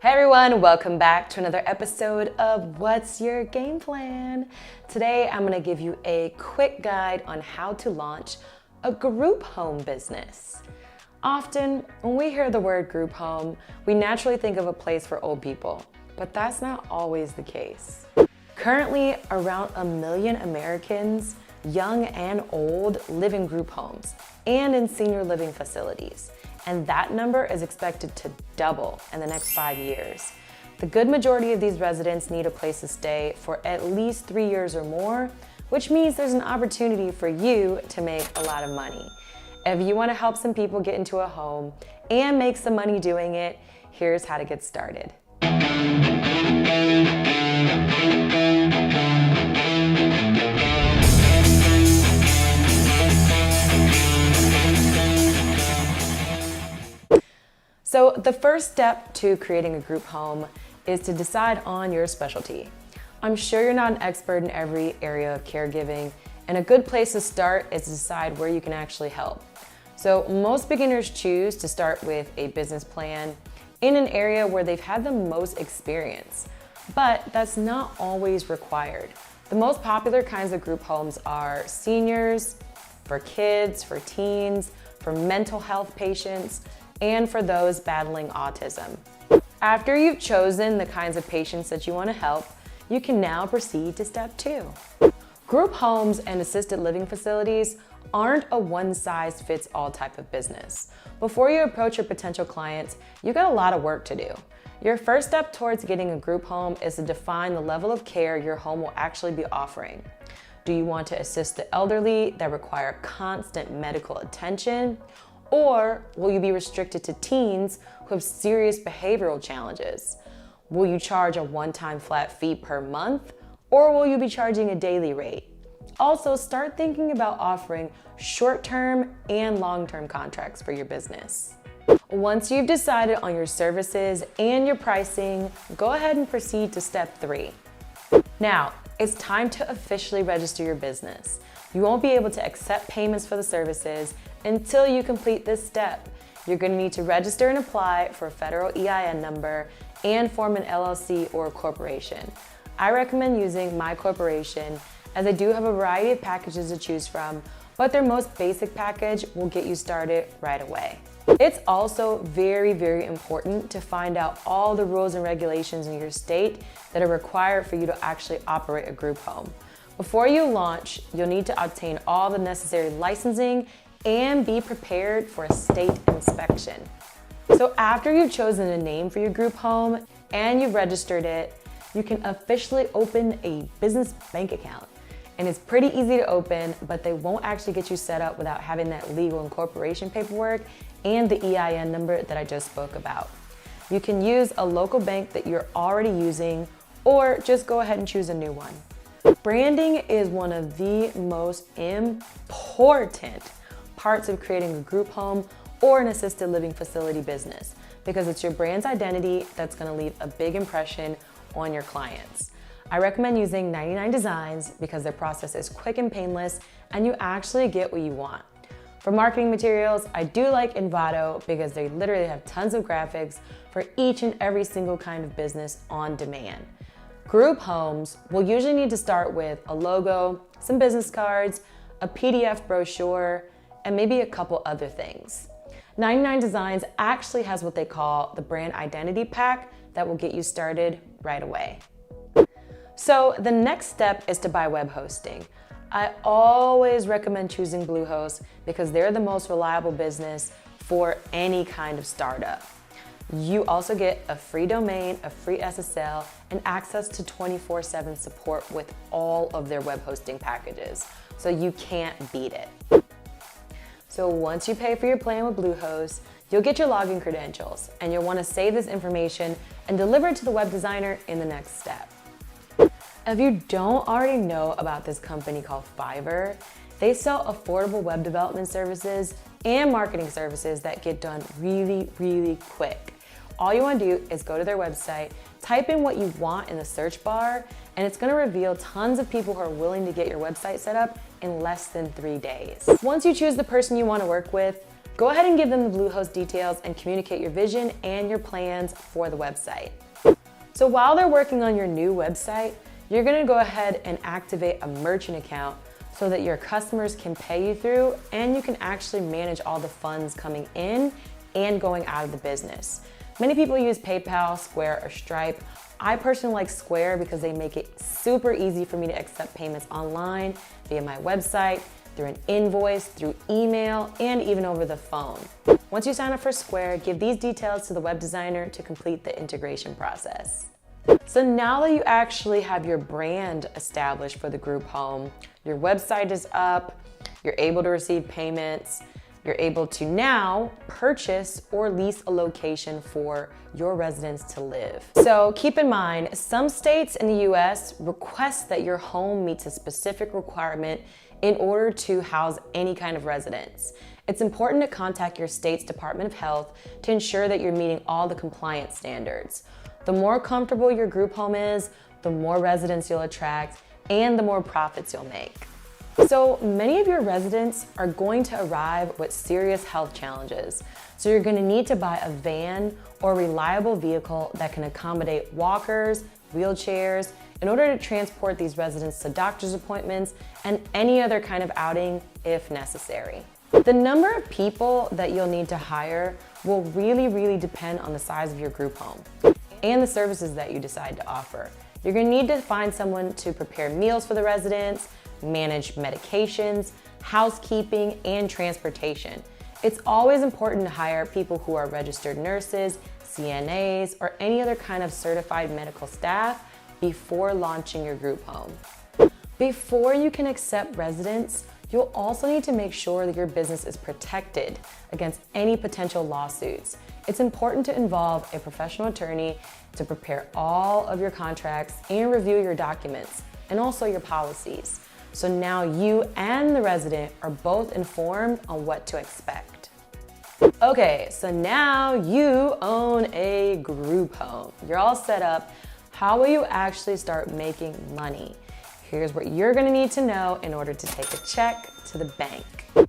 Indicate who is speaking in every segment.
Speaker 1: Hey everyone, welcome back to another episode of What's Your Game Plan? Today I'm going to give you a quick guide on how to launch a group home business. Often, when we hear the word group home, we naturally think of a place for old people, but that's not always the case. Currently, around 1 million Americans, young and old, live in group homes and in senior living facilities. And that number is expected to double in the next 5 years. The good majority of these residents need a place to stay for at least 3 years or more, which means there's an opportunity for you to make a lot of money. If you want to help some people get into a home and make some money doing it, here's how to get started. So the first step to creating a group home is to decide on your specialty. I'm sure you're not an expert in every area of caregiving, and a good place to start is to decide where you can actually help. So most beginners choose to start with a business plan in an area where they've had the most experience, but that's not always required. The most popular kinds of group homes are seniors, for kids, for teens, for mental health patients, and for those battling autism. After you've chosen the kinds of patients that you want to help, you can now proceed to step 2. Group homes and assisted living facilities aren't a one-size-fits-all type of business. Before you approach your potential clients, you got a lot of work to do. Your first step towards getting a group home is to define the level of care your home will actually be offering. Do you want to assist the elderly that require constant medical attention? Or will you be restricted to teens who have serious behavioral challenges? Will you charge a one-time flat fee per month, or will you be charging a daily rate? Also, start thinking about offering short-term and long-term contracts for your business. Once you've decided on your services and your pricing, go ahead and proceed to step 3. Now, it's time to officially register your business. You won't be able to accept payments for the services until you complete this step. You're going to need to register and apply for a federal EIN number and form an LLC or a corporation. I recommend using My Corporation, as they do have a variety of packages to choose from, but their most basic package will get you started right away. It's also very, very important to find out all the rules and regulations in your state that are required for you to actually operate a group home. Before you launch, you'll need to obtain all the necessary licensing and be prepared for a state inspection. So after you've chosen a name for your group home and you've registered it, you can officially open a business bank account. And it's pretty easy to open, but they won't actually get you set up without having that legal incorporation paperwork and the EIN number that I just spoke about. You can use a local bank that you're already using, or just go ahead and choose a new one. Branding is one of the most important parts of creating a group home or an assisted living facility business, because it's your brand's identity that's going to leave a big impression on your clients. I recommend using 99 Designs because their process is quick and painless, and you actually get what you want. For marketing materials, I do like Envato because they literally have tons of graphics for each and every single kind of business on demand. Group homes will usually need to start with a logo, some business cards, a PDF brochure, and maybe a couple other things. 99 Designs actually has what they call the brand identity pack that will get you started right away. So the next step is to buy web hosting. I always recommend choosing Bluehost because they're the most reliable business for any kind of startup. You also get a free domain, a free SSL, and access to 24/7 support with all of their web hosting packages. So you can't beat it. So once you pay for your plan with Bluehost, you'll get your login credentials, and you'll want to save this information and deliver it to the web designer in the next step. If you don't already know about this company called Fiverr, they sell affordable web development services and marketing services that get done really, really quick. All you want to do is go to their website, type in what you want in the search bar, and it's going to reveal tons of people who are willing to get your website set up in less than 3 days. Once you choose the person you want to work with, Go ahead and give them the Bluehost details and communicate your vision and your plans for the website. So while they're working on your new website, you're gonna go ahead and activate a merchant account so that your customers can pay you through and you can actually manage all the funds coming in and going out of the business. Many people use PayPal, Square, or Stripe. I personally like Square because they make it super easy for me to accept payments online, via my website, through an invoice, through email, and even over the phone. Once you sign up for Square, give these details to the web designer to complete the integration process. So now that you actually have your brand established for the group home, your website is up, you're able to receive payments, you're able to now purchase or lease a location for your residents to live. So keep in mind, some states in the US request that your home meets a specific requirement in order to house any kind of residence. It's important to contact your state's Department of Health to ensure that you're meeting all the compliance standards. The more comfortable your group home is, the more residents you'll attract and the more profits you'll make. So many of your residents are going to arrive with serious health challenges. So you're going to need to buy a van or reliable vehicle that can accommodate walkers, wheelchairs, in order to transport these residents to doctor's appointments and any other kind of outing if necessary. The number of people that you'll need to hire will really depend on the size of your group home and the services that you decide to offer. You're going to need to find someone to prepare meals for the residents, manage medications, housekeeping, and transportation. It's always important to hire people who are registered nurses, CNAs, or any other kind of certified medical staff before launching your group home. Before you can accept residents, you'll also need to make sure that your business is protected against any potential lawsuits. It's important to involve a professional attorney to prepare all of your contracts and review your documents and also your policies. So now you and the resident are both informed on what to expect. Okay, so now you own a group home. You're all set up. How will you actually start making money? Here's what you're gonna need to know in order to take a check to the bank.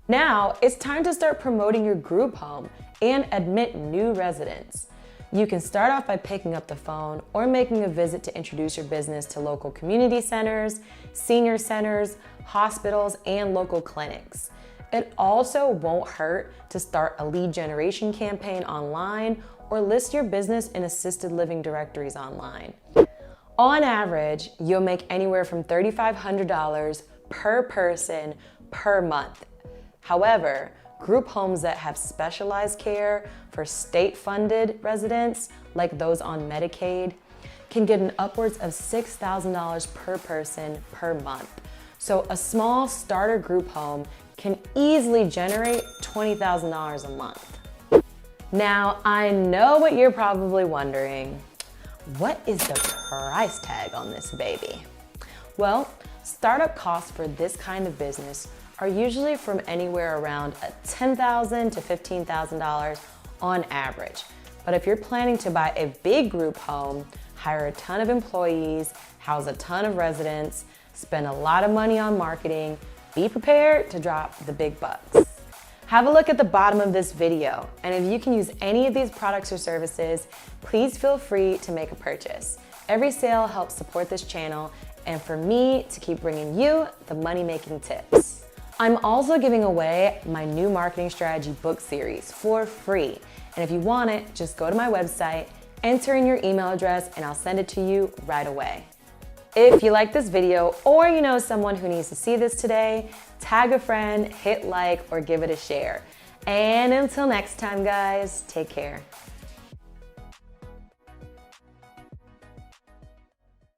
Speaker 1: Now, it's time to start promoting your group home and admit new residents. You can start off by picking up the phone or making a visit to introduce your business to local community centers, senior centers, hospitals, and local clinics. It also won't hurt to start a lead generation campaign online or list your business in assisted living directories online. On average, you'll make anywhere from $3,500 per person per month. However, group homes that have specialized care for state-funded residents, like those on Medicaid, can get an upwards of $6,000 per person per month. So a small starter group home can easily generate $20,000 a month. Now, I know what you're probably wondering. What is the price tag on this baby? Well, startup costs for this kind of business are usually from anywhere around $10,000 to $15,000 on average. But if you're planning to buy a big group home, hire a ton of employees, house a ton of residents, spend a lot of money on marketing, be prepared to drop the big bucks. Have a look at the bottom of this video, and if you can use any of these products or services, please feel free to make a purchase. Every sale helps support this channel and for me to keep bringing you the money-making tips. I'm also giving away my new marketing strategy book series for free. And if you want it, just go to my website, enter in your email address, and I'll send it to you right away. If you like this video or you know someone who needs to see this today, tag a friend, hit like, or give it a share. And until next time, guys, take care.